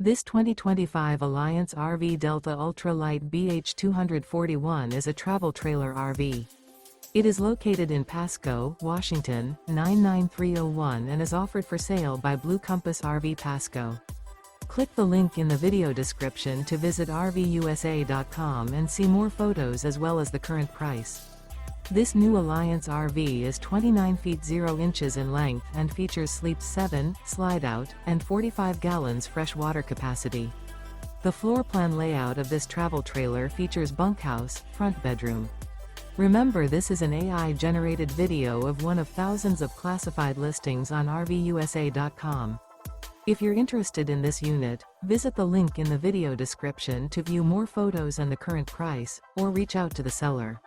This 2025 Alliance RV Delta Ultra Lite BH241 is a travel trailer RV. It is located in Pasco, Washington, 99301 and is offered for sale by Blue Compass RV Pasco. Click the link in the video description to visit RVUSA.com and see more photos as well as the current price. This new Alliance RV is 29 feet 0 inches in length and features sleep 7, Slideout, and 45 gallons fresh water capacity. The floor plan layout of this travel trailer features bunkhouse, front bedroom. Remember, this is an AI-generated video of one of thousands of classified listings on RVUSA.com. If you're interested in this unit, visit the link in the video description to view more photos and the current price, or reach out to the seller.